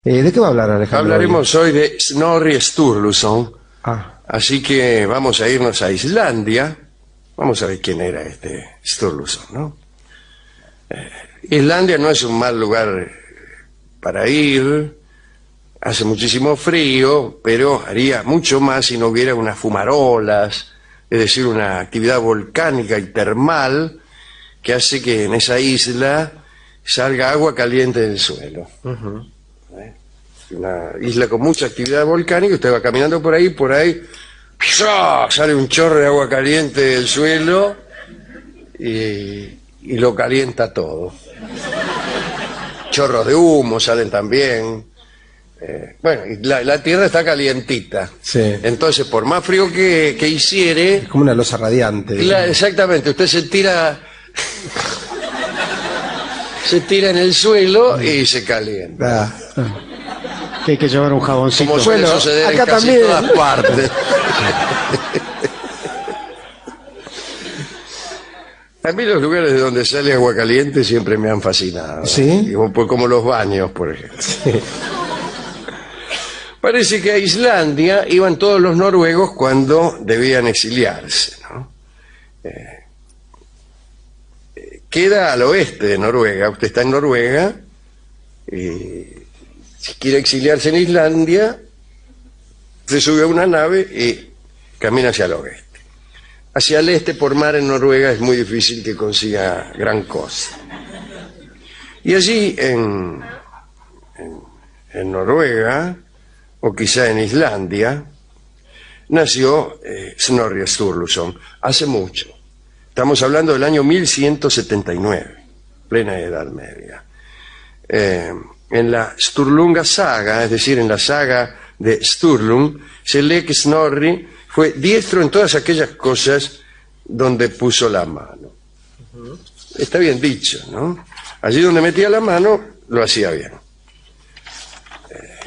¿De qué va a hablar, Alejandro? Hablaremos hoy de Snorri Sturluson. Así que vamos a irnos a Islandia. Vamos a ver quién era este Sturluson, ¿no? Islandia no es un mal lugar para ir. Hace muchísimo frío, pero haría mucho más si no hubiera unas fumarolas, es decir, una actividad volcánica y termal que hace que en esa isla salga agua caliente del suelo. Una isla con mucha actividad volcánica, usted va caminando por ahí, ¡pshá! Sale un chorro de agua caliente del suelo y lo calienta todo. Chorros de humo salen también. Bueno, y la tierra está calientita. Sí. Entonces, por más frío que hiciere... Es como una losa radiante. Exactamente, usted se tira en el suelo y se calienta. Que hay que llevar un jaboncito. Como suele suceder acá en casi también. todas partes. A mí los lugares de donde sale agua caliente siempre me han fascinado. ¿Sí? Como los baños, por ejemplo. Sí. Parece que a Islandia iban todos los noruegos cuando debían exiliarse, ¿no? Queda al oeste de Noruega. Usted está en Noruega y si quiere exiliarse en Islandia, se sube a una nave y camina hacia el oeste. Hacia el este, por mar en Noruega, es muy difícil que consiga gran cosa. Y allí, en Noruega, o quizá en Islandia, nació Snorri Sturluson, hace mucho. Estamos hablando del año 1179, plena Edad Media. En la Sturlunga Saga, es decir, en la saga de Sturlung, se lee que Snorri fue diestro en todas aquellas cosas donde puso la mano. Está bien dicho, ¿no? Allí donde metía la mano, lo hacía bien.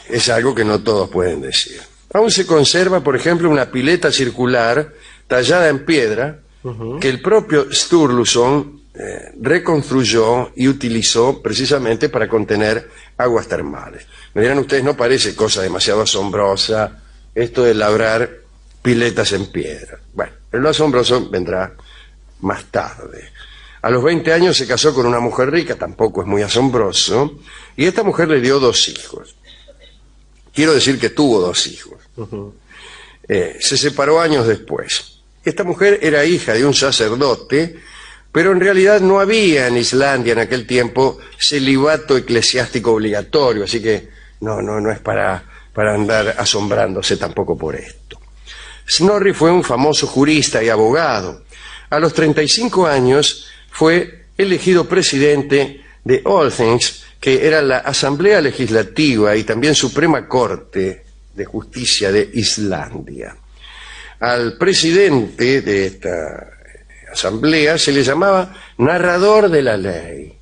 Es algo que no todos pueden decir. Aún se conserva, por ejemplo, una pileta circular tallada en piedra que el propio Sturluson reconstruyó y utilizó precisamente para contener aguas termales. Me dirán ustedes, no parece cosa demasiado asombrosa esto de labrar piletas en piedra. Bueno, pero lo asombroso vendrá más tarde. A los 20 años se casó con una mujer rica, tampoco es muy asombroso, y esta mujer le dio 2 hijos. Quiero decir que tuvo 2 hijos. Se separó años después. Esta mujer era hija de un sacerdote, pero en realidad no había en Islandia en aquel tiempo celibato eclesiástico obligatorio, así que no es para andar asombrándose tampoco por esto. Snorri fue un famoso jurista y abogado. A los 35 años fue elegido presidente de Althings, que era la Asamblea Legislativa y también Suprema Corte de Justicia de Islandia. Al presidente de esta asamblea se le llamaba narrador de la ley.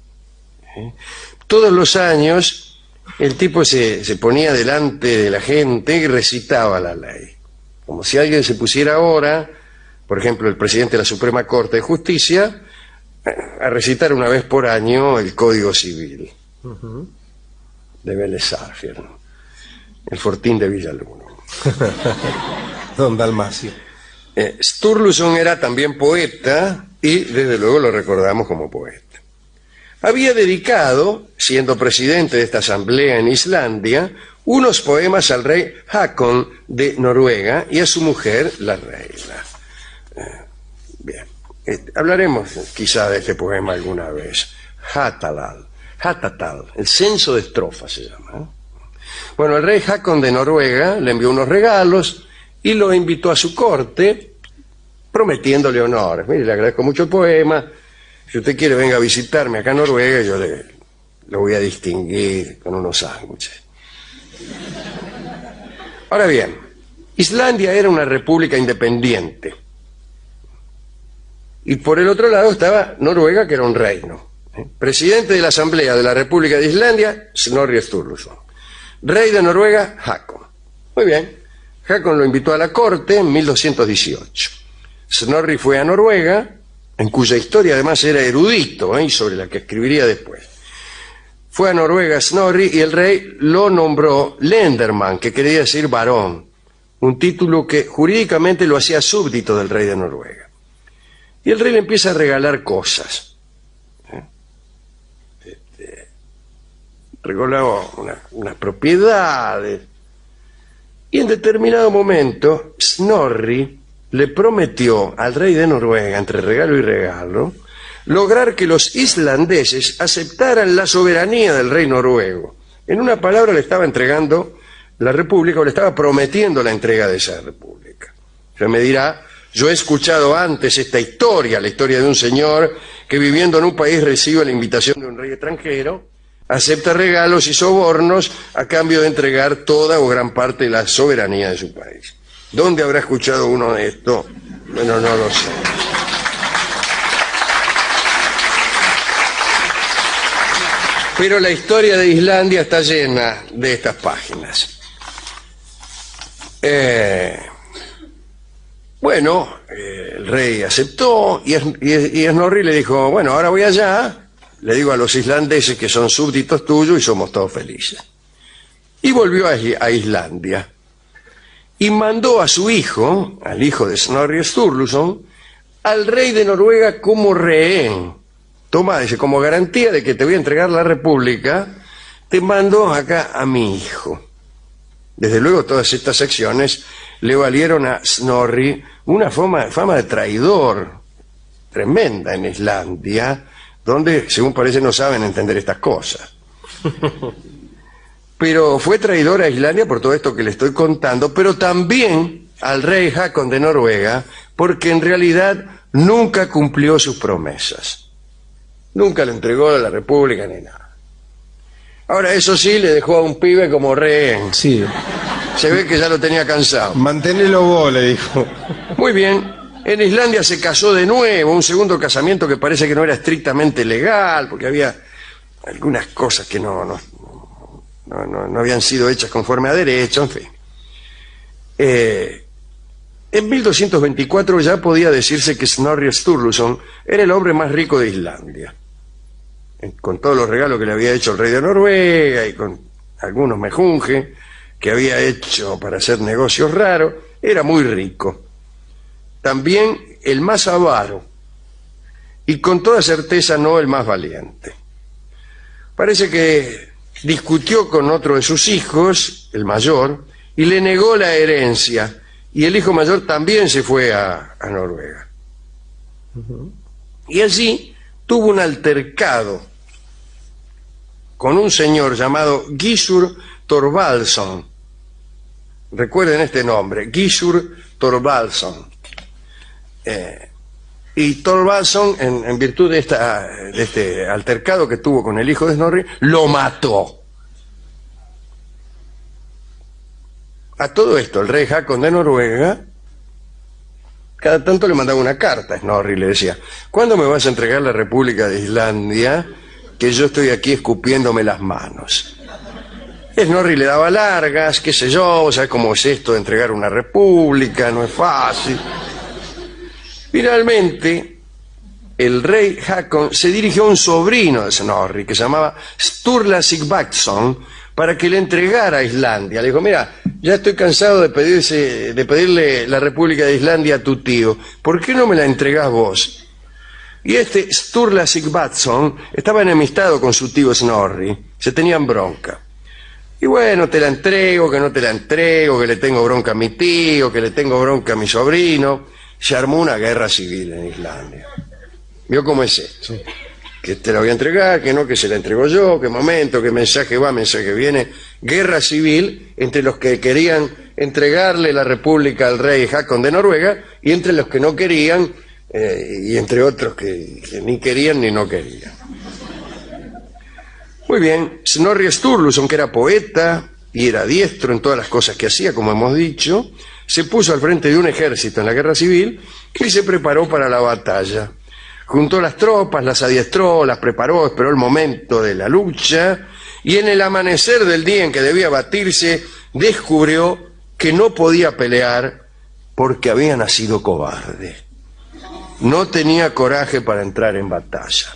Todos los años el tipo se ponía delante de la gente y recitaba la ley. Como si alguien se pusiera ahora, por ejemplo, el presidente de la Suprema Corte de Justicia, a recitar una vez por año el Código Civil. De Vélez Sarsfield, ¿no? El Fortín de Villaluro. Don Dalmacio. Sturluson era también poeta y desde luego lo recordamos como poeta. Había dedicado, siendo presidente de esta asamblea en Islandia, unos poemas al rey Hakon de Noruega y a su mujer, la reina. Bien, hablaremos quizá de este poema alguna vez. Hatatal, el censo de estrofas se llama, ¿eh? Bueno, el rey Hakon de Noruega le envió unos regalos y lo invitó a su corte, prometiéndole honores. Mire, le agradezco mucho el poema. Si usted quiere, venga a visitarme acá en Noruega, yo lo voy a distinguir con unos sándwiches. Ahora bien, Islandia era una república independiente. Y por el otro lado estaba Noruega, que era un reino. Presidente de la Asamblea de la República de Islandia, Snorri Sturluson. Rey de Noruega, Hakon. Muy bien. Hakon lo invitó a la corte en 1218. Snorri fue a Noruega, en cuya historia además era erudito, y sobre la que escribiría después. fue a Noruega Snorri y el rey lo nombró Lenderman, que quería decir varón, un título que jurídicamente lo hacía súbdito del rey de Noruega. Y el rey le empieza a regalar cosas. Regaló unas propiedades. Y en determinado momento, Snorri le prometió al rey de Noruega, entre regalo y regalo, lograr que los islandeses aceptaran la soberanía del rey noruego. En una palabra, le estaba entregando la república, o le estaba prometiendo la entrega de esa república. Se me dirá, yo he escuchado antes esta historia, la historia de un señor que viviendo en un país recibe la invitación de un rey extranjero, acepta regalos y sobornos a cambio de entregar toda o gran parte de la soberanía de su país. ¿Dónde habrá escuchado uno de esto? Bueno, no lo sé. Pero la historia de Islandia está llena de estas páginas. Bueno, el rey aceptó y Snorri le dijo, bueno, ahora voy allá, le digo a los islandeses que son súbditos tuyos y somos todos felices. Y volvió a Islandia y mandó a su hijo, al hijo de Snorri Sturluson, al rey de Noruega como rehén. Toma, dice, como garantía de que te voy a entregar la república, te mando acá a mi hijo. Desde luego todas estas acciones le valieron a Snorri una fama de traidor tremenda en Islandia, donde, según parece, no saben entender estas cosas. Pero fue traidor a Islandia por todo esto que le estoy contando, pero también al rey Hakon de Noruega, porque en realidad nunca cumplió sus promesas. Nunca le entregó a la república ni nada. Ahora, eso sí, le dejó a un pibe como rehén. Sí. Se ve que ya lo tenía cansado. Manténelo vos, le dijo. Muy bien. En Islandia se casó de nuevo, un segundo casamiento que parece que no era estrictamente legal, porque había algunas cosas que no habían sido hechas conforme a derecho, en fin. En 1224 ya podía decirse que Snorri Sturluson era el hombre más rico de Islandia. Con todos los regalos que le había hecho el rey de Noruega y con algunos mejunjes que había hecho para hacer negocios raros, era muy rico. También el más avaro y con toda certeza no el más valiente. Parece que discutió con otro de sus hijos, el mayor, y le negó la herencia, y el hijo mayor también se fue a Noruega. Y allí tuvo un altercado con un señor llamado Gissur Thorvaldsson. Recuerden este nombre, Gissur Thorvaldsson. Y Thorvaldsson, en virtud de este altercado que tuvo con el hijo de Snorri, lo mató. A todo esto, el rey Hakon de Noruega cada tanto le mandaba una carta a Snorri y le decía, ¿cuándo me vas a entregar la República de Islandia? Que yo estoy aquí escupiéndome las manos. Snorri le daba largas, qué sé yo, ¿sabes cómo es esto de entregar una república? No es fácil. Finalmente, el rey Hakon se dirigió a un sobrino de Snorri, que se llamaba Sturla Sigvatsson, para que le entregara a Islandia. Le dijo, mira, ya estoy cansado de pedirle la República de Islandia a tu tío. ¿Por qué no me la entregás vos? Y este Sturla Sigvatsson estaba enemistado con su tío Snorri. Se tenían bronca. Y bueno, te la entrego, que no te la entrego, que le tengo bronca a mi tío, que le tengo bronca a mi sobrino. Se armó una guerra civil en Islandia. ¿Vio cómo es esto? Sí. Que te la voy a entregar, que no, que se la entrego yo, que momento, que mensaje va, mensaje viene. Guerra civil entre los que querían entregarle la república al rey Hakon de Noruega y entre los que no querían, y entre otros que ni querían ni no querían. Muy bien, Snorri Sturluson, que era poeta y era diestro en todas las cosas que hacía, como hemos dicho, se puso al frente de un ejército en la guerra civil y se preparó para la batalla. Juntó las tropas, las adiestró, las preparó, esperó el momento de la lucha y en el amanecer del día en que debía batirse descubrió que no podía pelear porque había nacido cobarde. No tenía coraje para entrar en batalla.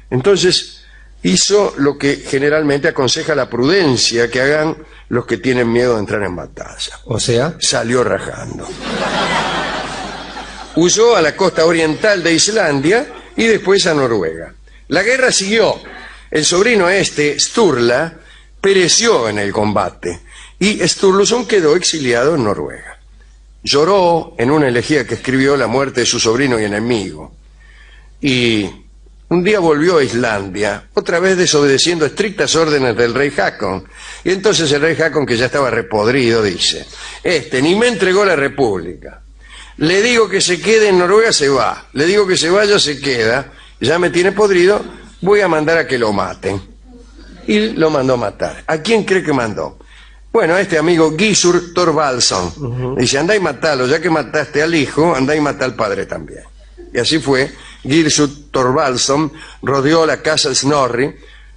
Entonces hizo lo que generalmente aconseja la prudencia que hagan los que tienen miedo de entrar en batalla. O sea, Salió rajando. Huyó a la costa oriental de Islandia y después a Noruega. La guerra siguió. El sobrino Sturla, pereció en el combate y Sturluson quedó exiliado en Noruega. Lloró en una elegía que escribió la muerte de su sobrino y enemigo. Y un día volvió a Islandia, otra vez desobedeciendo estrictas órdenes del rey Hakon. Y entonces el rey Hakon, que ya estaba repodrido, dice: ni me entregó la república. Le digo que se quede en Noruega, se va. Le digo que se vaya, se queda. Ya me tiene podrido, voy a mandar a que lo maten. Y lo mandó matar. ¿A quién cree que mandó? Bueno, a este amigo Gissur Thorvaldsson. Dice: andá y matalo, ya que mataste al hijo, andá y matá al padre también. Y así fue. Gissur Thorvaldsson rodeó la casa de Snorri.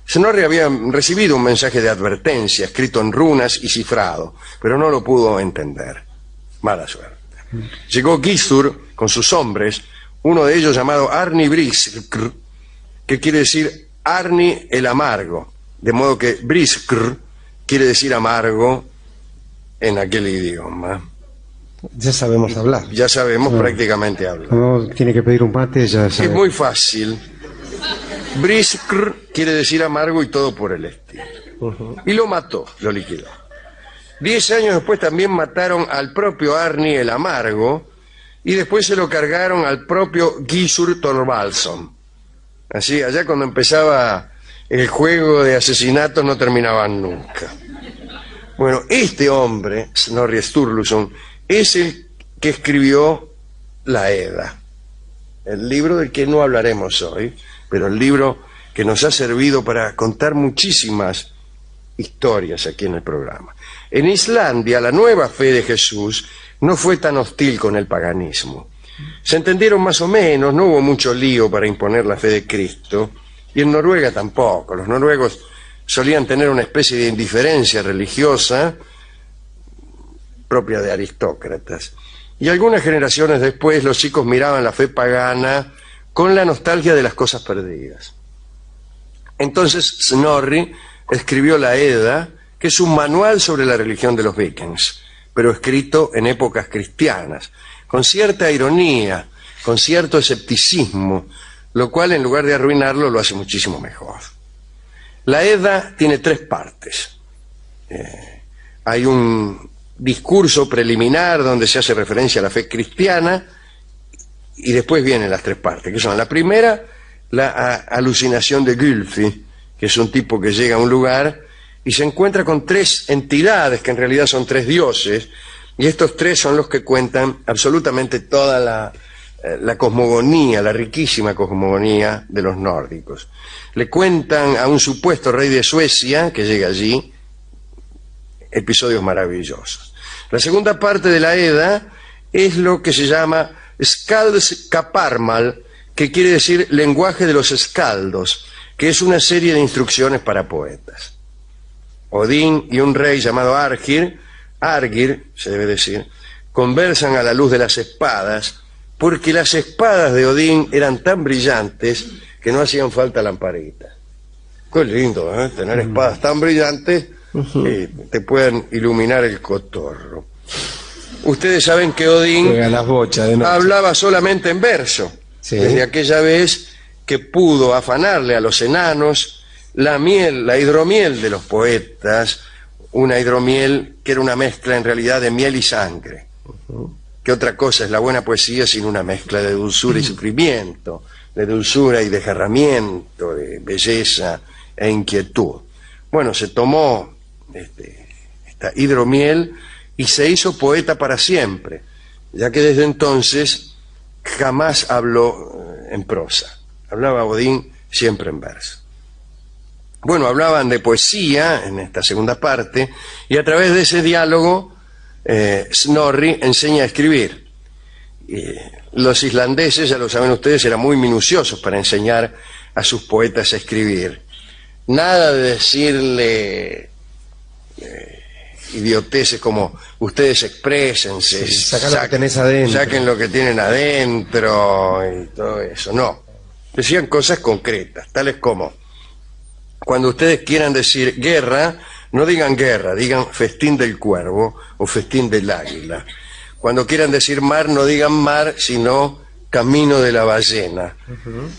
Snorri había recibido un mensaje de advertencia, escrito en runas y cifrado, pero no lo pudo entender. Mala suerte. Llegó Gissur con sus hombres, uno de ellos llamado Arni Briskr, que quiere decir Arni el amargo, de modo que Briskr quiere decir amargo en aquel idioma. ya sabemos hablar. Ya sabemos prácticamente hablar. No tiene que pedir un mate, ya sabe. Es muy fácil. Briskr quiere decir amargo y todo por el estilo. Y lo mató, lo liquidó. 10 años después también mataron al propio Arni el amargo y después se lo cargaron al propio Gissur Thorvaldsson. Así, allá cuando empezaba el juego de asesinatos no terminaban nunca. Bueno, este hombre, Snorri Sturluson, es el que escribió la Edda, el libro del que no hablaremos hoy, pero el libro que nos ha servido para contar muchísimas historias aquí en el programa. En Islandia, la nueva fe de Jesús no fue tan hostil con el paganismo. Se entendieron más o menos, no hubo mucho lío para imponer la fe de Cristo, y en Noruega tampoco. Los noruegos solían tener una especie de indiferencia religiosa propia de aristócratas. Y algunas generaciones después los chicos miraban la fe pagana con la nostalgia de las cosas perdidas. Entonces Snorri escribió la Edda, que es un manual sobre la religión de los vikings, pero escrito en épocas cristianas, con cierta ironía, con cierto escepticismo, lo cual en lugar de arruinarlo lo hace muchísimo mejor. La Edda tiene 3 partes. Hay un discurso preliminar donde se hace referencia a la fe cristiana y después vienen las 3 partes, que son: la primera, la alucinación de Gylfi, que es un tipo que llega a un lugar y se encuentra con 3 entidades que en realidad son 3 dioses, y estos 3 son los que cuentan absolutamente toda la cosmogonía, la riquísima cosmogonía de los nórdicos. Le cuentan a un supuesto rey de Suecia que llega allí episodios maravillosos. La segunda parte de la Edda es lo que se llama Skaldskaparmal, que quiere decir lenguaje de los escaldos, que es una serie de instrucciones para poetas. Odín y un rey llamado Argir se debe decir, conversan a la luz de las espadas, porque las espadas de Odín eran tan brillantes que no hacían falta lamparitas. Qué lindo, ¿eh? Tener espadas tan brillantes que te puedan iluminar el cotorro. Ustedes saben que Odín Juega las bochas de noche. hablaba solamente en verso, Sí. desde aquella vez que pudo afanarle a los enanos la miel, la hidromiel de los poetas, una hidromiel que era una mezcla en realidad de miel y sangre. ¿Qué otra cosa es la buena poesía sin una mezcla de dulzura y sufrimiento, de dulzura y desgarramiento, de belleza e inquietud? Bueno, se tomó esta hidromiel y se hizo poeta para siempre, ya que desde entonces jamás habló en prosa. Hablaba Odín siempre en verso. Bueno, hablaban de poesía en esta segunda parte, y a través de ese diálogo Snorri enseña a escribir. Los islandeses, ya lo saben ustedes, eran muy minuciosos para enseñar a sus poetas a escribir. Nada de decirle idioteces como ustedes exprésense, Sí, saca lo que tenés adentro. saquen lo que tienen adentro y todo eso. No, decían cosas concretas, tales como: cuando ustedes quieran decir guerra, no digan guerra, digan festín del cuervo o festín del águila. Cuando quieran decir mar, no digan mar, sino camino de la ballena.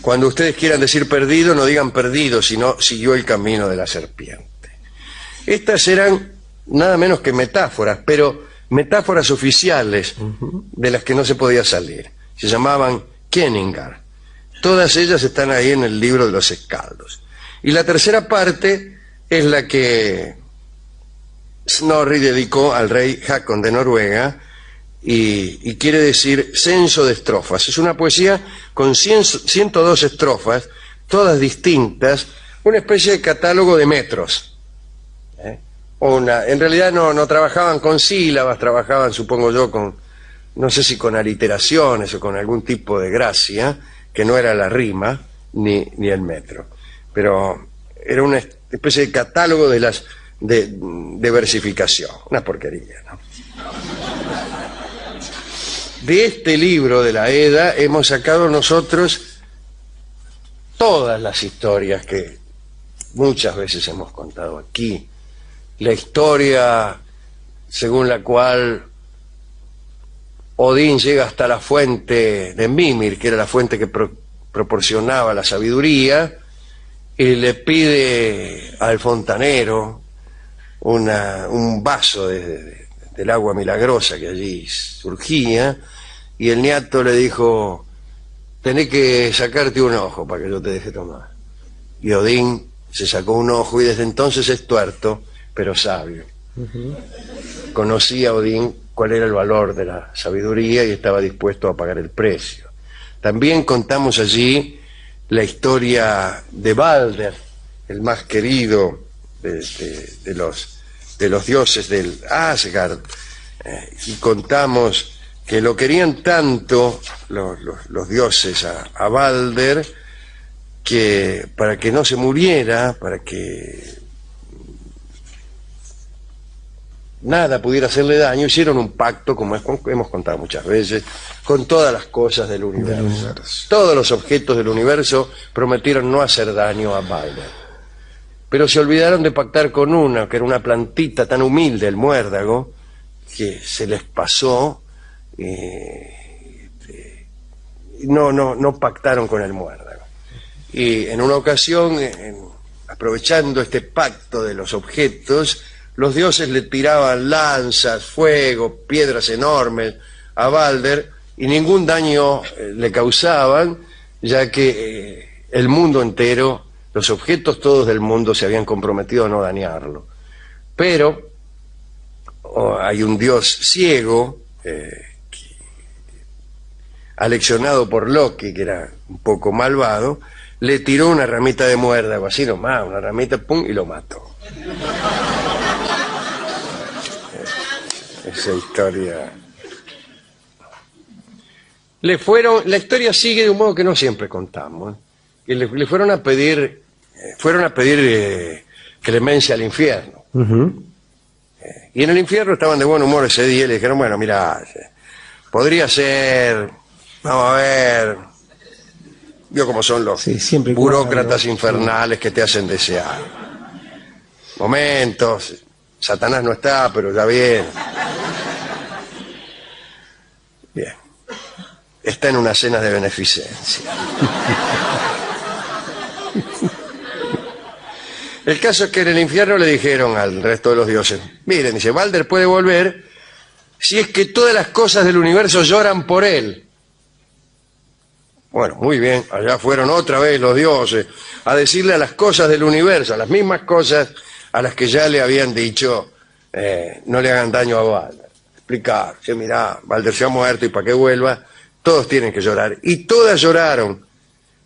Cuando ustedes quieran decir perdido, no digan perdido, sino siguió el camino de la serpiente. Estas eran nada menos que metáforas, pero metáforas oficiales de las que no se podía salir. Se llamaban Kenningar. Todas ellas están ahí en el libro de los Escaldos. Y la tercera parte es la que Snorri dedicó al rey Hakon de Noruega y quiere decir censo de estrofas. Es una poesía con 102 estrofas, todas distintas, una especie de catálogo de metros. En realidad no trabajaban con sílabas, trabajaban, supongo yo, con, no sé si con aliteraciones o con algún tipo de gracia, que no era la rima ni el metro. Pero era una especie de catálogo de versificación, una porquería, ¿no? De este libro de la Edda hemos sacado nosotros todas las historias que muchas veces hemos contado aquí. La historia según la cual Odín llega hasta la fuente de Mimir, que era la fuente que proporcionaba la sabiduría, y le pide al fontanero un vaso del agua milagrosa que allí surgía, y el niato le dijo: tenés que sacarte un ojo para que yo te deje tomar. Y Odín se sacó un ojo y desde entonces es tuerto, pero sabio. Conocía Odín cuál era el valor de la sabiduría y estaba dispuesto a pagar el precio. También contamos allí la historia de Balder, el más querido de los dioses del Asgard, y contamos que lo querían tanto los dioses a Balder, que para que no se muriera, para que nada pudiera hacerle daño, hicieron un pacto, como hemos contado muchas veces, con todas las cosas del universo. Todos los objetos del universo prometieron no hacer daño a Balder. Pero se olvidaron de pactar con una, que era una plantita tan humilde, el muérdago, que se les pasó, no pactaron con el muérdago. Y en una ocasión, aprovechando este pacto de los objetos, los dioses le tiraban lanzas, fuego, piedras enormes a Balder y ningún daño le causaban, ya que el mundo entero, los objetos todos del mundo se habían comprometido a no dañarlo. Pero hay un dios ciego, aleccionado por Loki, que era un poco malvado, le tiró una ramita de muérdago, así nomás, una ramita, pum, y lo mató. Esa historia. La historia sigue de un modo que no siempre contamos. Que le fueron a pedir clemencia al infierno. Y en el infierno estaban de buen humor ese día y le dijeron: bueno, mira, podría ser, vamos a ver, vio cómo son los burócratas infernales que te hacen desear. Momentos, Satanás no está, pero ya viene. Bien. Está en una cena de beneficencia. El caso es que en el infierno le dijeron al resto de los dioses: miren, dice, Balder puede volver si es que todas las cosas del universo lloran por él. Bueno, muy bien, allá fueron otra vez los dioses a decirle a las cosas del universo, a las mismas cosas a las que ya le habían dicho, no le hagan daño a Balder. Explicar, que mirá, Balder se ha muerto y para que vuelva, todos tienen que llorar. Y todas lloraron.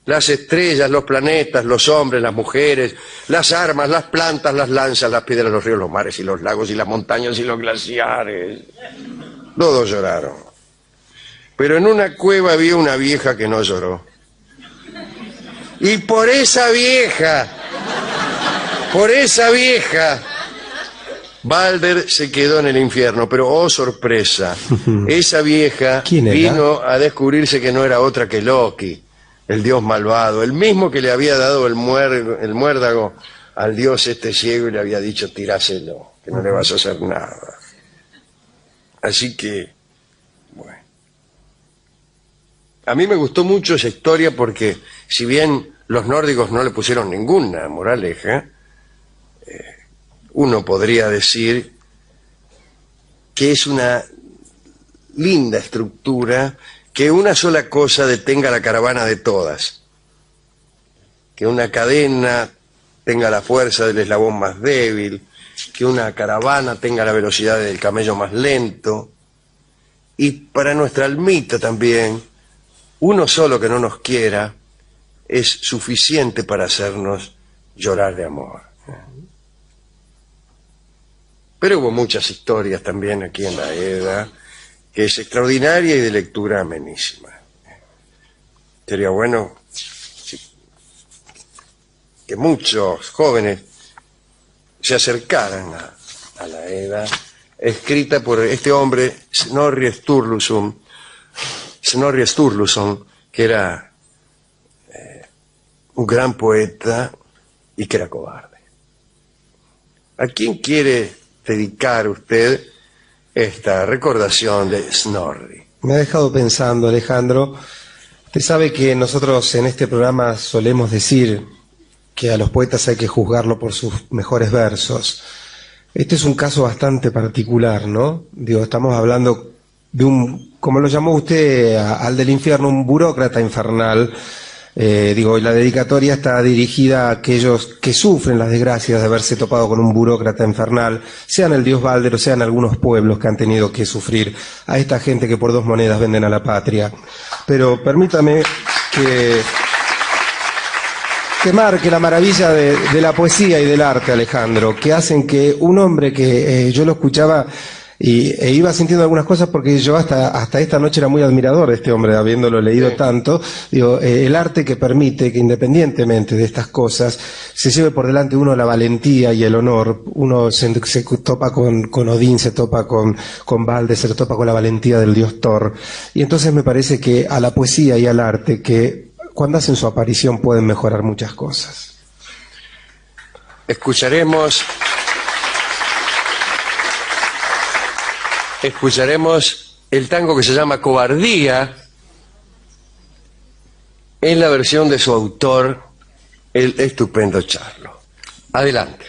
Las estrellas, los planetas, los hombres, las mujeres, las armas, las plantas, las lanzas, las piedras, los ríos, los mares y los lagos y las montañas y los glaciares. Todos lloraron. Pero en una cueva había una vieja que no lloró. Y por esa vieja, Balder se quedó en el infierno, pero oh sorpresa, esa vieja vino a descubrirse que no era otra que Loki, el dios malvado, el mismo que le había dado el muérdago al dios este ciego y le había dicho tiráselo, que no le vas a hacer nada. Así que, bueno. A mí me gustó mucho esa historia porque, si bien los nórdicos no le pusieron ninguna moraleja, uno podría decir que es una linda estructura que una sola cosa detenga la caravana de todas. Que una cadena tenga la fuerza del eslabón más débil, que una caravana tenga la velocidad del camello más lento. Y para nuestra almita también, uno solo que no nos quiera es suficiente para hacernos llorar de amor. Pero hubo muchas historias también aquí en la Edda, que es extraordinaria y de lectura amenísima. Sería bueno que muchos jóvenes se acercaran a la Edda, escrita por este hombre, Snorri Sturluson, que era un gran poeta y que era cobarde. ¿A quién quiere dedicar usted esta recordación de Snorri? Me ha dejado pensando, Alejandro. Usted sabe que nosotros en este programa solemos decir que a los poetas hay que juzgarlo por sus mejores versos. Este es un caso bastante particular, ¿no? Digo, estamos hablando de un, como lo llamó usted, al del infierno, un burócrata infernal. Y la dedicatoria está dirigida a aquellos que sufren las desgracias de haberse topado con un burócrata infernal, sean el dios Balder o sean algunos pueblos que han tenido que sufrir a esta gente que por 2 monedas venden a la patria. Pero permítame que marque la maravilla de la poesía y del arte, Alejandro, que hacen que un hombre que yo lo escuchaba e iba sintiendo algunas cosas, porque yo hasta esta noche era muy admirador de este hombre, habiéndolo leído tanto. El arte que permite que, independientemente de estas cosas, se lleve por delante uno la valentía y el honor. Uno se topa con Odín, se topa con Balder, se topa con la valentía del dios Thor. Y entonces me parece que a la poesía y al arte, que cuando hacen su aparición pueden mejorar muchas cosas. Escucharemos el tango que se llama Cobardía, en la versión de su autor, el estupendo Charlo. Adelante.